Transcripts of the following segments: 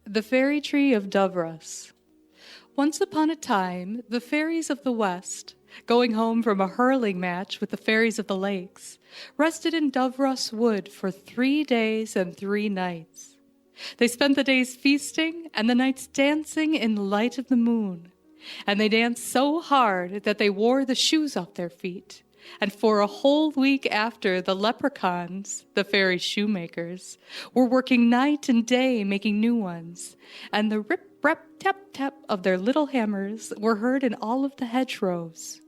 The Fairy Tree of Dooros. Once upon a time, the fairies of the West, going home from a hurling match with the fairies of the lakes, rested in Dooros Wood for 3 days and 3 nights. They spent the days feasting and the nights dancing in the light of the moon, and they danced so hard that they wore the shoes off their feet. And for a whole week after, the leprechauns, the fairy shoemakers, were working night and day making new ones, and the rip-rap-tap-tap of their little hammers were heard in all of the hedgerows.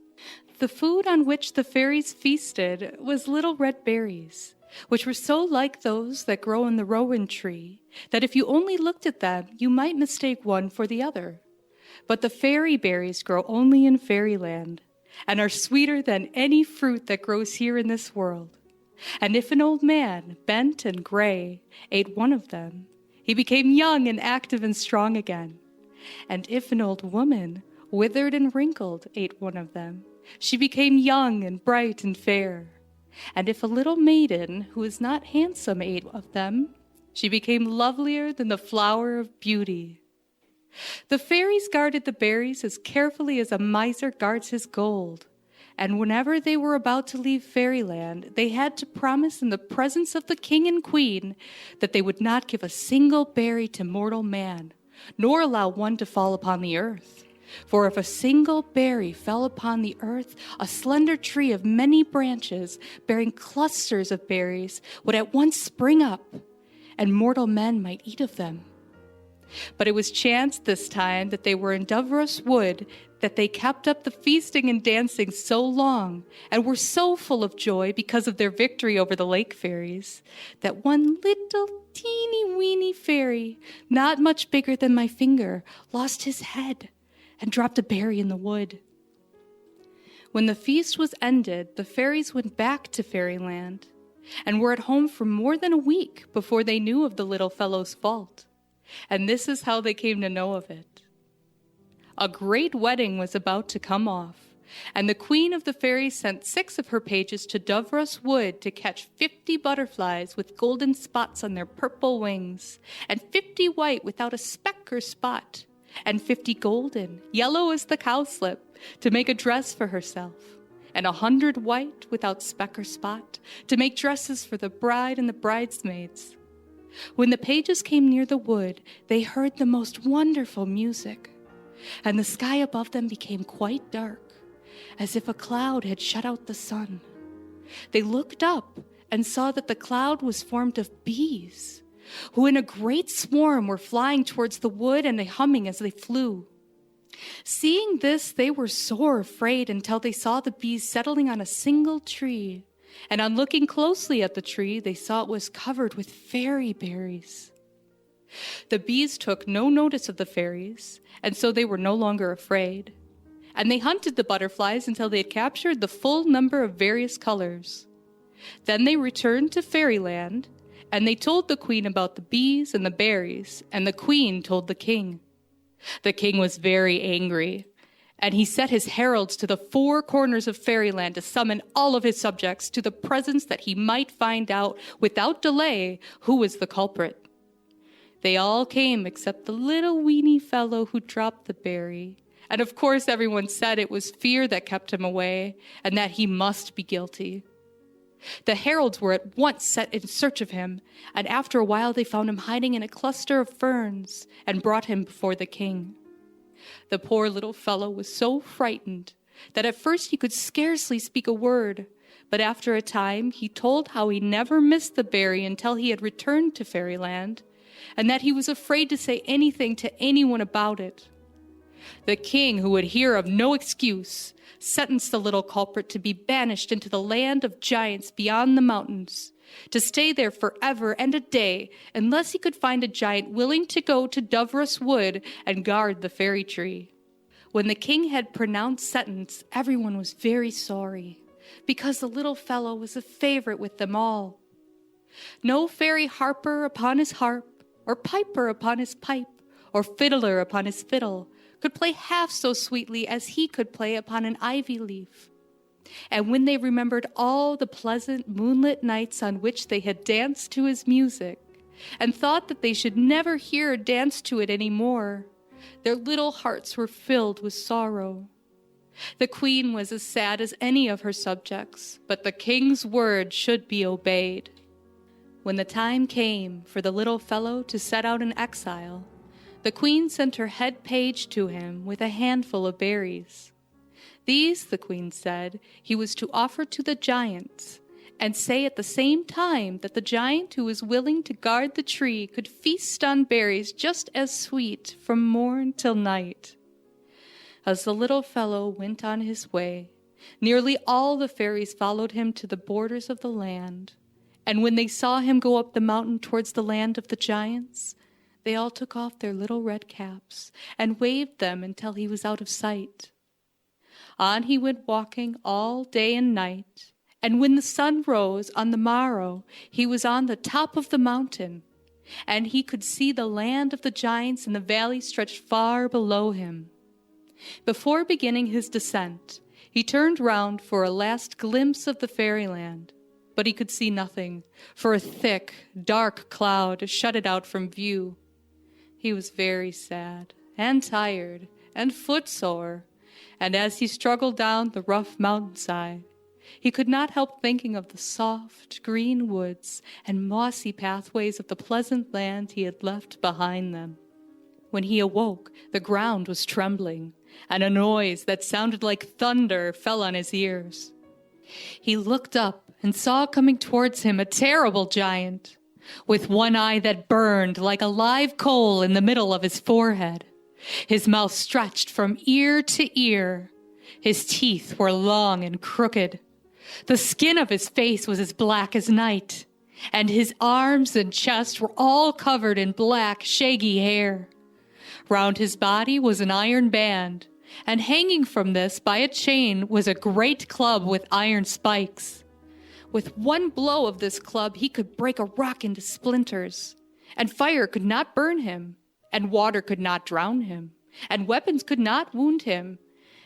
The food on which the fairies feasted was little red berries, which were so like those that grow in the rowan tree that if you only looked at them, you might mistake one for the other. But the fairy berries grow only in fairyland, and are sweeter than any fruit that grows here in this world. And if an old man, bent and gray, ate one of them, he became young and active and strong again. And if an old woman, withered and wrinkled, ate one of them, she became young and bright and fair. And if a little maiden, who was not handsome, ate of them, she became lovelier than the flower of beauty. The fairies guarded the berries as carefully as a miser guards his gold, and whenever they were about to leave fairyland, they had to promise in the presence of the king and queen that they would not give a single berry to mortal man, nor allow one to fall upon the earth. For if a single berry fell upon the earth, a slender tree of many branches, bearing clusters of berries, would at once spring up, and mortal men might eat of them. But it was chanced this time that they were in Dooros Wood, that they kept up the feasting and dancing so long, and were so full of joy because of their victory over the lake fairies, that one little teeny-weeny fairy, not much bigger than my finger, lost his head and dropped a berry in the wood. When the feast was ended, the fairies went back to fairyland, and were at home for more than a week before they knew of the little fellow's fault. And this is how they came to know of it. A great wedding was about to come off, and the queen of the fairies sent 6 of her pages to Dooros Wood to catch 50 butterflies with golden spots on their purple wings, and 50 white without a speck or spot, and 50 golden, yellow as the cowslip, to make a dress for herself, and 100 white without speck or spot, to make dresses for the bride and the bridesmaids. When the pages came near the wood, they heard the most wonderful music, and the sky above them became quite dark, as if a cloud had shut out the sun. They looked up and saw that the cloud was formed of bees, who in a great swarm were flying towards the wood and humming as they flew. Seeing this, they were sore afraid until they saw the bees settling on a single tree. And on looking closely at the tree, they saw it was covered with fairy berries. The bees took no notice of the fairies, and so they were no longer afraid. And they hunted the butterflies until they had captured the full number of various colors. Then they returned to fairyland, and they told the queen about the bees and the berries, and the queen told the king. The king was very angry, and he set his heralds to the 4 corners of fairyland to summon all of his subjects to the presence that he might find out without delay who was the culprit. They all came except the little weeny fellow who dropped the berry, and of course everyone said it was fear that kept him away and that he must be guilty. The heralds were at once set in search of him, and after a while they found him hiding in a cluster of ferns and brought him before the king. The poor little fellow was so frightened that at first he could scarcely speak a word, but after a time he told how he never missed the berry until he had returned to fairyland, and that he was afraid to say anything to anyone about it. The king, who would hear of no excuse, sentenced the little culprit to be banished into the land of giants beyond the mountains, to stay there forever and a day, unless he could find a giant willing to go to Dooros Wood and guard the fairy tree. When the king had pronounced sentence, everyone was very sorry, because the little fellow was a favorite with them all. No fairy harper upon his harp, or piper upon his pipe, or fiddler upon his fiddle, could play half so sweetly as he could play upon an ivy leaf. And when they remembered all the pleasant moonlit nights on which they had danced to his music, and thought that they should never hear or dance to it any more. Their little hearts were filled with sorrow. The queen was as sad as any of her subjects, but the king's word should be obeyed. When the time came for the little fellow to set out in exile, the queen sent her head page to him with a handful of berries. These, the queen said, he was to offer to the giants, and say at the same time that the giant who was willing to guard the tree could feast on berries just as sweet from morn till night. As the little fellow went on his way, nearly all the fairies followed him to the borders of the land, and when they saw him go up the mountain towards the land of the giants, they all took off their little red caps and waved them until he was out of sight. On he went walking all day and night, and when the sun rose on the morrow, he was on the top of the mountain, and he could see the land of the giants and the valley stretched far below him. Before beginning his descent, he turned round for a last glimpse of the fairyland, but he could see nothing, for a thick, dark cloud shut it out from view. He was very sad, and tired, and footsore, and as he struggled down the rough mountainside, he could not help thinking of the soft, green woods and mossy pathways of the pleasant land he had left behind them. When he awoke, the ground was trembling, and a noise that sounded like thunder fell on his ears. He looked up and saw coming towards him a terrible giant, with one eye that burned like a live coal in the middle of his forehead. His mouth stretched from ear to ear. His teeth were long and crooked. The skin of his face was as black as night, and his arms and chest were all covered in black, shaggy hair. Round his body was an iron band, and hanging from this by a chain was a great club with iron spikes. With one blow of this club he could break a rock into splinters, and fire could not burn him, and water could not drown him, and weapons could not wound him,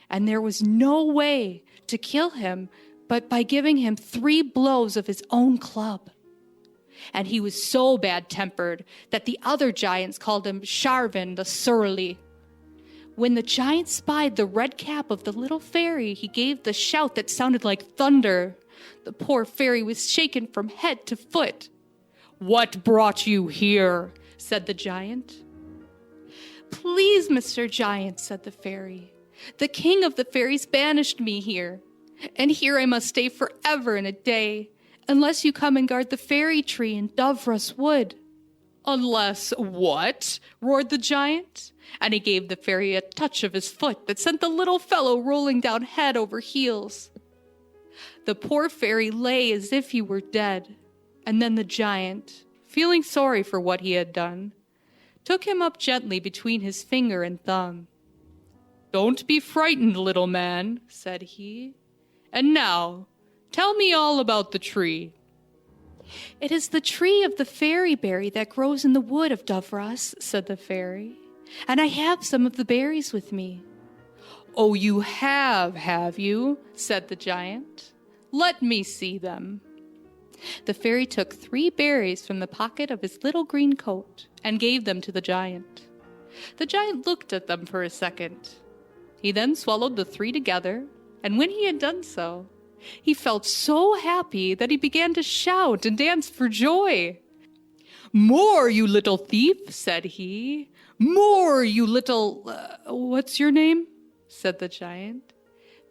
and there was no way to kill him but by giving him 3 blows of his own club. And he was so bad-tempered that the other giants called him Sharvan the Surly. When the giant spied the red cap of the little fairy, he gave the shout that sounded like thunder. The poor fairy was shaken from head to foot. "What brought you here?" said the giant. "Please, Mr. Giant," said the fairy, "the king of the fairies banished me here, and here I must stay forever and a day, unless you come and guard the fairy tree in Dooros Wood." "Unless what?" roared the giant, and he gave the fairy a touch of his foot that sent the little fellow rolling down head over heels. The poor fairy lay as if he were dead, and then the giant, feeling sorry for what he had done, took him up gently between his finger and thumb. "Don't be frightened, little man," said he. "And now, tell me all about the tree." "It is the tree of the fairy berry that grows in the wood of Dooros," said the fairy, "and I have some of the berries with me." "Oh, you have you?" said the giant. "Let me see them." The fairy took 3 berries from the pocket of his little green coat and gave them to the giant. The giant looked at them for a second. He then swallowed the 3 together, and when he had done so, he felt so happy that he began to shout and dance for joy. "More, you little thief," said he. "More, you little... what's your name?" said the giant.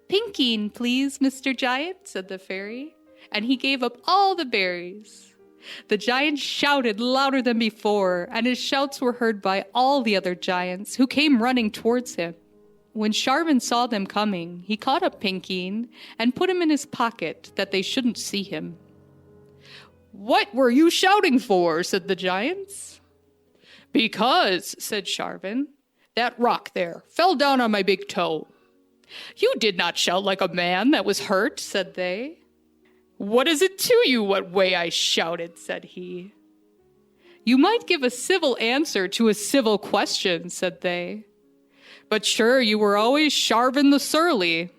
"Pinkeen, please, Mr. Giant," said the fairy, and he gave up all the berries. The giant shouted louder than before, and his shouts were heard by all the other giants, who came running towards him. When Sharvan saw them coming, he caught up Pinkeen and put him in his pocket that they shouldn't see him. "What were you shouting for?" said the giants. "Because," said Sharvan, "that rock there fell down on my big toe." "You did not shout like a man that was hurt," said they. "What is it to you what way I shouted?" said he. "You might give a civil answer to a civil question," said they. "But sure, you were always Sharvan the Surly."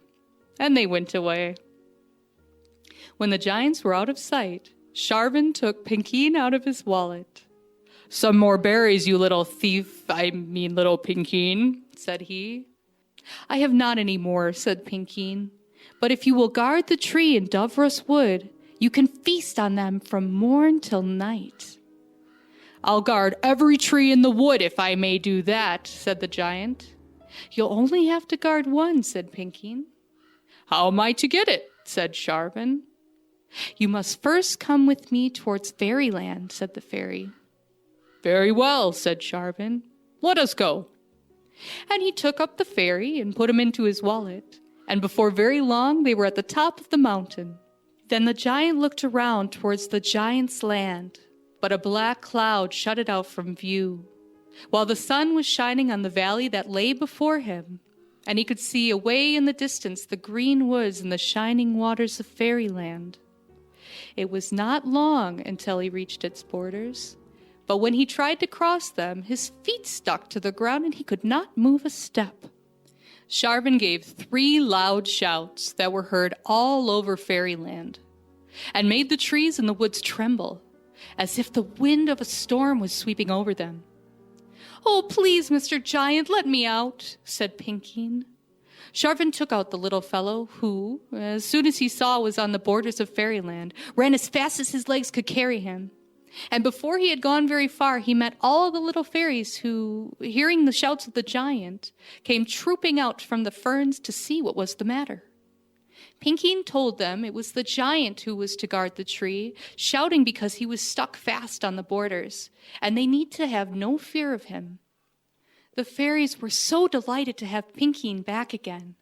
And they went away. When the giants were out of sight, Sharvan took Pinkeen out of his wallet. "Some more berries, you little thief, little Pinkeen," said he. "I have not any more," said Pinkeen. "But if you will guard the tree in Dooros Wood, you can feast on them from morn till night." "I'll guard every tree in the wood if I may do that," said the giant. "You'll only have to guard one," said Pinkeen. "How am I to get it?" said Sharvan. "You must first come with me towards fairyland," said the fairy. "Very well," said Sharvan. "Let us go." And he took up the fairy and put him into his wallet, and before very long they were at the top of the mountain. Then the giant looked around towards the giant's land, but a black cloud shut it out from view, while the sun was shining on the valley that lay before him, and he could see away in the distance the green woods and the shining waters of fairyland. It was not long until he reached its borders, but when he tried to cross them, his feet stuck to the ground and he could not move a step. Sharvan gave 3 loud shouts that were heard all over fairyland, and made the trees in the woods tremble, as if the wind of a storm was sweeping over them. "Oh, please, Mr. Giant, let me out," said Pinkeen. Sharvan took out the little fellow who, as soon as he saw was on the borders of fairyland, ran as fast as his legs could carry him. And before he had gone very far, he met all the little fairies who, hearing the shouts of the giant, came trooping out from the ferns to see what was the matter. Pinkeen told them it was the giant who was to guard the tree, shouting because he was stuck fast on the borders, and they need to have no fear of him. The fairies were so delighted to have Pinkeen back again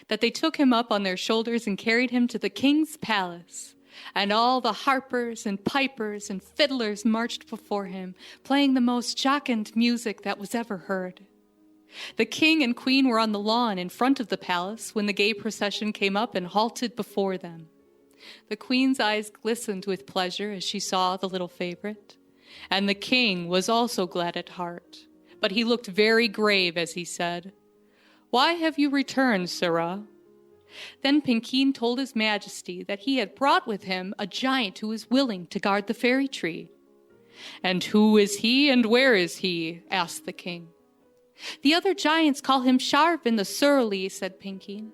that they took him up on their shoulders and carried him to the king's palace, and all the harpers and pipers and fiddlers marched before him, playing the most jocund music that was ever heard. The king and queen were on the lawn in front of the palace when the gay procession came up and halted before them. The queen's eyes glistened with pleasure as she saw the little favorite, and the king was also glad at heart, but he looked very grave as he said, "Why have you returned, sirrah?" Then Pinkeen told his majesty that he had brought with him a giant who was willing to guard the fairy tree. "And who is he, and where is he?" asked the king. "The other giants call him Sharvan the Surly," said Pinkeen,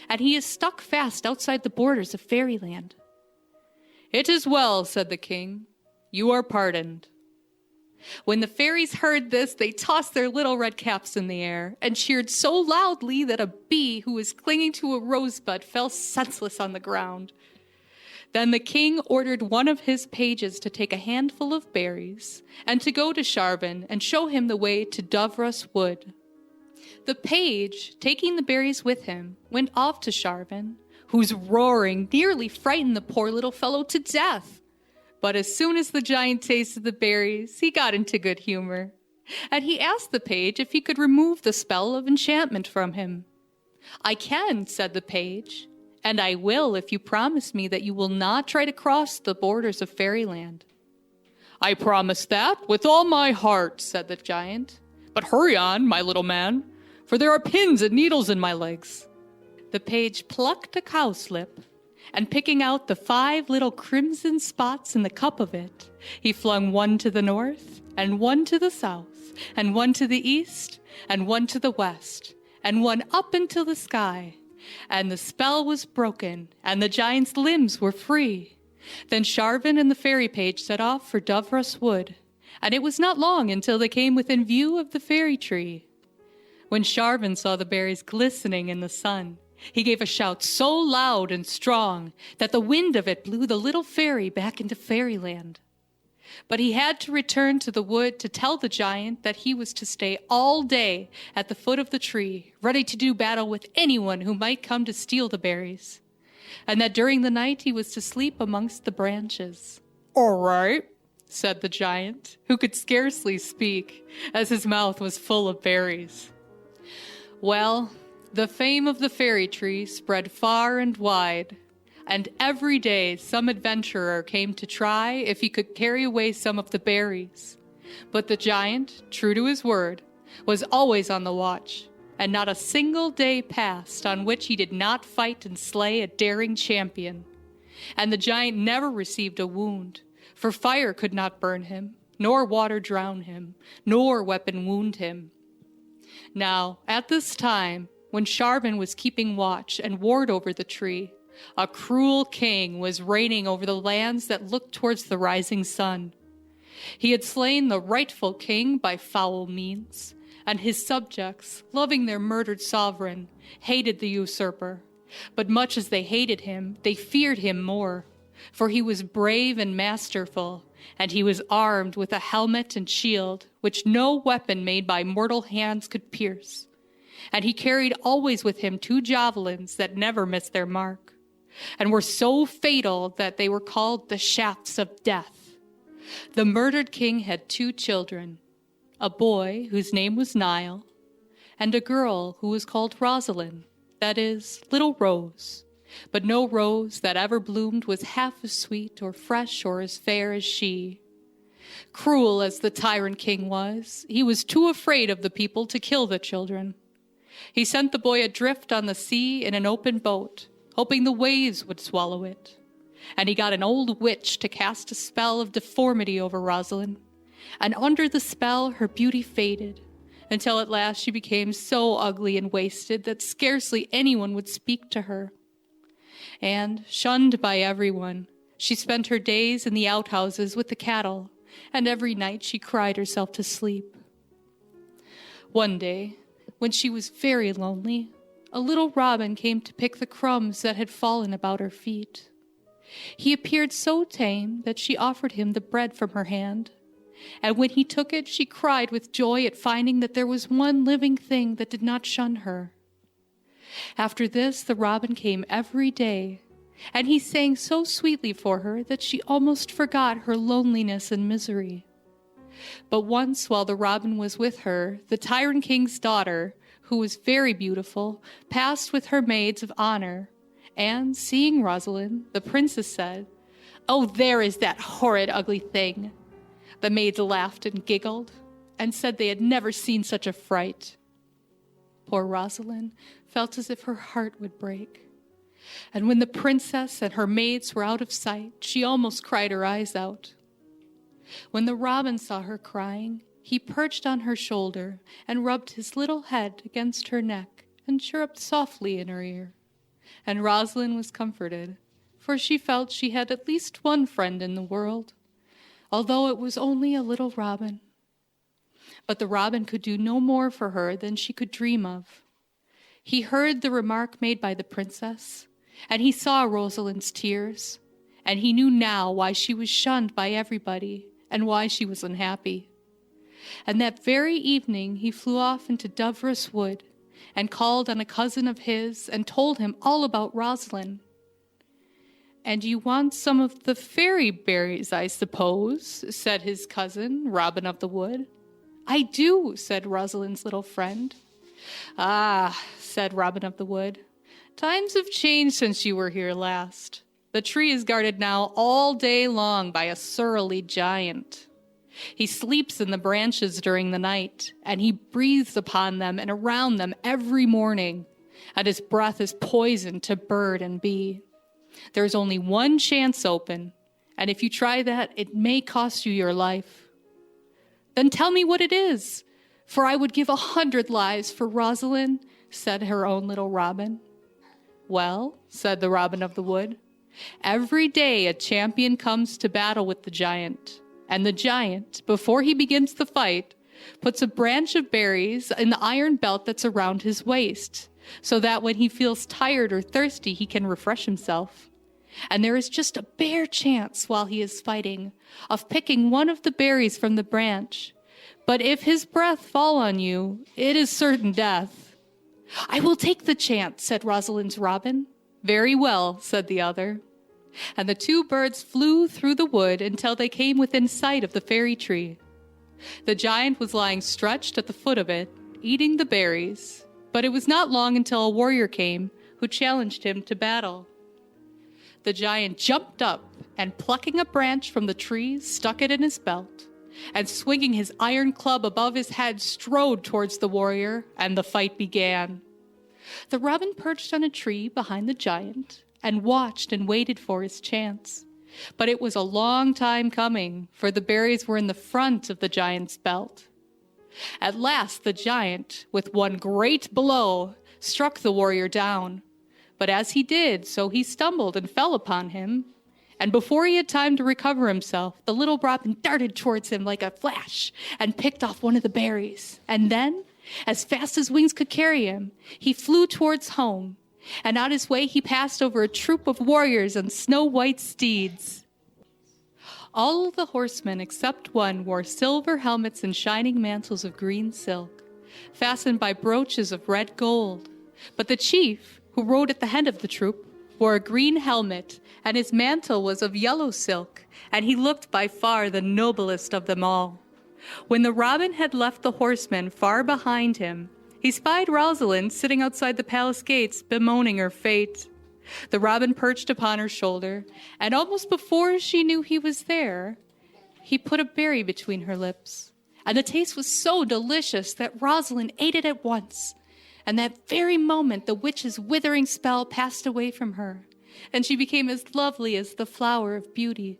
"and he is stuck fast outside the borders of fairyland." "It is well," said the king. "You are pardoned." When the fairies heard this, they tossed their little red caps in the air and cheered so loudly that a bee who was clinging to a rosebud fell senseless on the ground. Then the king ordered one of his pages to take a handful of berries and to go to Sharvan and show him the way to Dooros Wood. The page, taking the berries with him, went off to Sharvan, whose roaring nearly frightened the poor little fellow to death. But as soon as the giant tasted the berries, he got into good humor, and he asked the page if he could remove the spell of enchantment from him. "I can," said the page, "and I will if you promise me that you will not try to cross the borders of fairyland." "I promise that with all my heart," said the giant. "But hurry on, my little man, for there are pins and needles in my legs." The page plucked a cowslip, and picking out the 5 little crimson spots in the cup of it, he flung one to the north, and one to the south, and one to the east, and one to the west, and one up into the sky, and the spell was broken, and the giant's limbs were free. Then Sharvan and the fairy page set off for Dooros Wood, and it was not long until they came within view of the fairy tree. When Sharvan saw the berries glistening in the sun, he gave a shout so loud and strong that the wind of it blew the little fairy back into fairyland. But he had to return to the wood to tell the giant that he was to stay all day at the foot of the tree, ready to do battle with anyone who might come to steal the berries, and that during the night he was to sleep amongst the branches. "All right," said the giant, who could scarcely speak, as his mouth was full of berries. Well, the fame of the fairy tree spread far and wide, and every day some adventurer came to try if he could carry away some of the berries. But the giant, true to his word, was always on the watch, and not a single day passed on which he did not fight and slay a daring champion. And the giant never received a wound, for fire could not burn him, nor water drown him, nor weapon wound him. Now, at this time, when Sharvan was keeping watch and ward over the tree, a cruel king was reigning over the lands that looked towards the rising sun. He had slain the rightful king by foul means, and his subjects, loving their murdered sovereign, hated the usurper. But much as they hated him, they feared him more, for he was brave and masterful, and he was armed with a helmet and shield, which no weapon made by mortal hands could pierce. And he carried always with him 2 javelins that never missed their mark, and were so fatal that they were called the shafts of death. The murdered king had 2 children, a boy whose name was Niall, and a girl who was called Rosalind, that is, Little Rose. But no rose that ever bloomed was half as sweet or fresh or as fair as she. Cruel as the tyrant king was, he was too afraid of the people to kill the children. He sent the boy adrift on the sea in an open boat, hoping the waves would swallow it. And he got an old witch to cast a spell of deformity over Rosalind, and under the spell her beauty faded, until at last she became so ugly and wasted that scarcely anyone would speak to her. And, shunned by everyone, she spent her days in the outhouses with the cattle, and every night she cried herself to sleep. One day, when she was very lonely, a little robin came to pick the crumbs that had fallen about her feet. He appeared so tame that she offered him the bread from her hand, and when he took it, she cried with joy at finding that there was one living thing that did not shun her. After this, the robin came every day, and he sang so sweetly for her that she almost forgot her loneliness and misery. But once, while the robin was with her, the tyrant king's daughter, who was very beautiful, passed with her maids of honor, and, seeing Rosalind, the princess said, "Oh, there is that horrid, ugly thing." The maids laughed and giggled, and said they had never seen such a fright. Poor Rosalind felt as if her heart would break. And when the princess and her maids were out of sight, she almost cried her eyes out. When the robin saw her crying, he perched on her shoulder and rubbed his little head against her neck and chirruped softly in her ear. And Rosalind was comforted, for she felt she had at least one friend in the world, although it was only a little robin. But the robin could do no more for her than she could dream of. He heard the remark made by the princess, and he saw Rosalind's tears, and he knew now why she was shunned by everybody and why she was unhappy. And that very evening he flew off into Dooros Wood and called on a cousin of his and told him all about Rosalind. "And you want some of the fairy berries, I suppose," said his cousin, Robin of the Wood. "I do," said Rosalind's little friend. "Ah," said Robin of the Wood, "times have changed since you were here last. The tree is guarded now all day long by a surly giant. He sleeps in the branches during the night, and he breathes upon them and around them every morning, and his breath is poison to bird and bee. There is only one chance open, and if you try that, it may cost you your life." "Then tell me what it is, for I would give 100 lives for Rosalind," said her own little robin. "Well," said the Robin of the Wood, "every day a champion comes to battle with the giant, and the giant, before he begins the fight, puts a branch of berries in the iron belt that's around his waist, so that when he feels tired or thirsty, he can refresh himself. And there is just a bare chance while he is fighting of picking one of the berries from the branch. But if his breath fall on you, it is certain death." "I will take the chance," said Rosalind's robin. "Very well," said the other. And the 2 birds flew through the wood until they came within sight of the fairy tree. The giant was lying stretched at the foot of it, eating the berries, but it was not long until a warrior came who challenged him to battle. The giant jumped up and, plucking a branch from the tree, stuck it in his belt, and swinging his iron club above his head, strode towards the warrior, and the fight began. The robin perched on a tree behind the giant and watched and waited for his chance, But it was a long time coming, for the berries were in the front of the giant's belt. At last the giant, with one great blow, struck the warrior down. But as he did so, he stumbled and fell upon him. And before he had time to recover himself, the little robin darted towards him like a flash and picked off one of the berries. And then, as fast as wings could carry him, he flew towards home. And on his way, he passed over a troop of warriors on snow-white steeds. All the horsemen except one wore silver helmets and shining mantles of green silk, fastened by brooches of red gold. But the chief, who rode at the head of the troop, wore a green helmet, and his mantle was of yellow silk, and he looked by far the noblest of them all. When the robin had left the horsemen far behind him, he spied Rosalind sitting outside the palace gates, bemoaning her fate. The robin perched upon her shoulder, and almost before she knew he was there, he put a berry between her lips. And the taste was so delicious that Rosalind ate it at once. And that very moment the witch's withering spell passed away from her, and she became as lovely as the flower of beauty.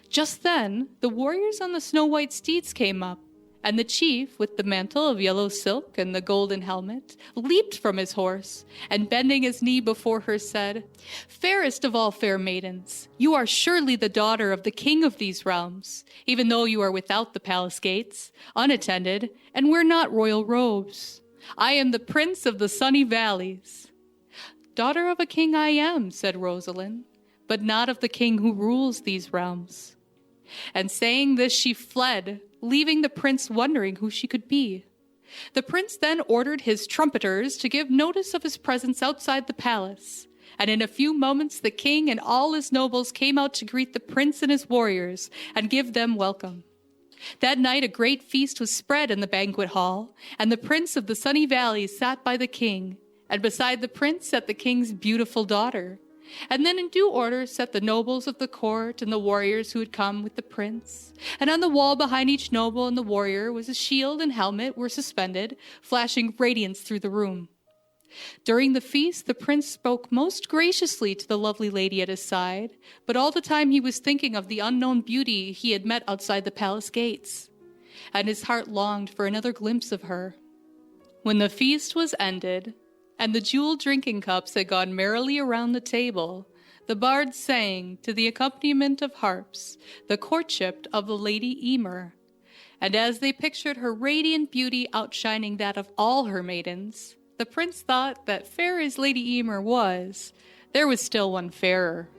Just then, the warriors on the snow-white steeds came up, and the chief, with the mantle of yellow silk and the golden helmet, leaped from his horse, and bending his knee before her said, "Fairest of all fair maidens, you are surely the daughter of the king of these realms, even though you are without the palace gates, unattended, and wear not royal robes. I am the prince of the sunny valleys." "Daughter of a king I am," said Rosalind, "but not of the king who rules these realms." And saying this, she fled, leaving the prince wondering who she could be. The prince then ordered his trumpeters to give notice of his presence outside the palace, and in a few moments the king and all his nobles came out to greet the prince and his warriors and give them welcome. That night a great feast was spread in the banquet hall, and the prince of the sunny valleys sat by the king, and beside the prince sat the king's beautiful daughter. And then in due order sat the nobles of the court and the warriors who had come with the prince. And on the wall behind each noble and the warrior was a shield and helmet were suspended, flashing radiance through the room. During the feast, the prince spoke most graciously to the lovely lady at his side, but all the time he was thinking of the unknown beauty he had met outside the palace gates, and his heart longed for another glimpse of her. When the feast was ended, and the jeweled drinking cups had gone merrily around the table, the bards sang, to the accompaniment of harps, the courtship of the Lady Emer. And as they pictured her radiant beauty outshining that of all her maidens, the prince thought that fair as Lady Emer was, there was still one fairer.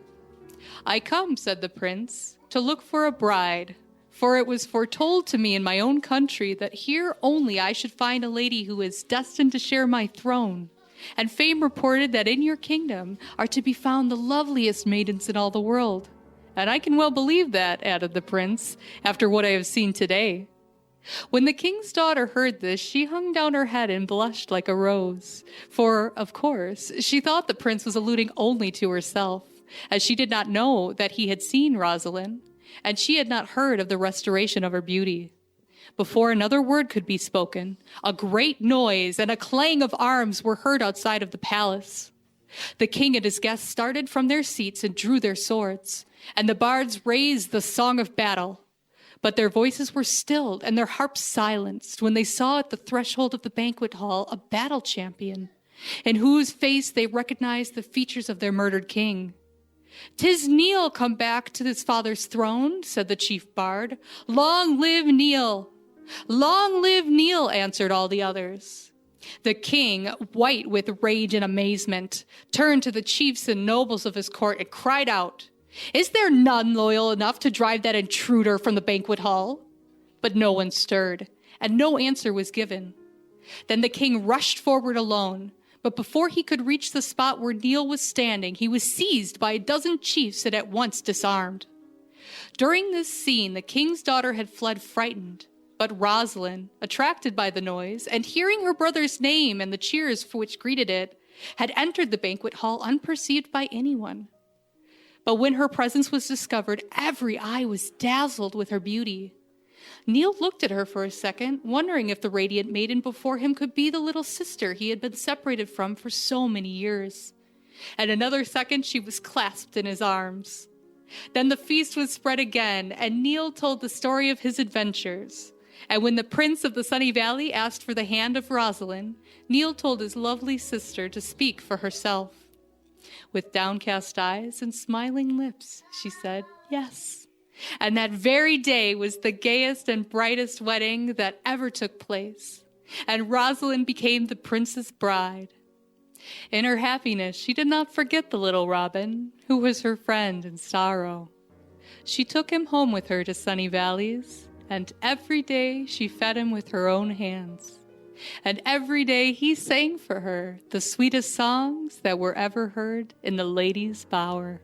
"I come," said the prince, "to look for a bride, for it was foretold to me in my own country that here only I should find a lady who is destined to share my throne. And fame reported that in your kingdom are to be found the loveliest maidens in all the world. And I can well believe that," added the prince, "after what I have seen today." When the king's daughter heard this, she hung down her head and blushed like a rose. For, of course, she thought the prince was alluding only to herself, as she did not know that he had seen Rosalind, and she had not heard of the restoration of her beauty. Before another word could be spoken, a great noise and a clang of arms were heard outside of the palace. The king and his guests started from their seats and drew their swords, and the bards raised the song of battle. But their voices were stilled and their harps silenced when they saw at the threshold of the banquet hall a battle champion, in whose face they recognized the features of their murdered king. "'Tis Neil come back to his father's throne," said the chief bard. "Long live Neil!" "Long live Neil!" answered all the others. The king, white with rage and amazement, turned to the chiefs and nobles of his court and cried out, "Is there none loyal enough to drive that intruder from the banquet hall?" But no one stirred, and no answer was given. Then the king rushed forward alone, but before he could reach the spot where Neil was standing, he was seized by a dozen chiefs and at once disarmed. During this scene, the king's daughter had fled frightened, but Rosalind, attracted by the noise, and hearing her brother's name and the cheers for which greeted it, had entered the banquet hall unperceived by anyone. But when her presence was discovered, every eye was dazzled with her beauty. Neil looked at her for a second, wondering if the radiant maiden before him could be the little sister he had been separated from for so many years. And another second, she was clasped in his arms. Then the feast was spread again, and Neil told the story of his adventures. And when the prince of the Sunny Valley asked for the hand of Rosalind, Neil told his lovely sister to speak for herself. With downcast eyes and smiling lips, she said, "Yes." And that very day was the gayest and brightest wedding that ever took place, and Rosalind became the prince's bride. In her happiness, she did not forget the little robin, who was her friend in sorrow. She took him home with her to Sunny Valleys, and every day she fed him with her own hands. And every day he sang for her the sweetest songs that were ever heard in the lady's bower.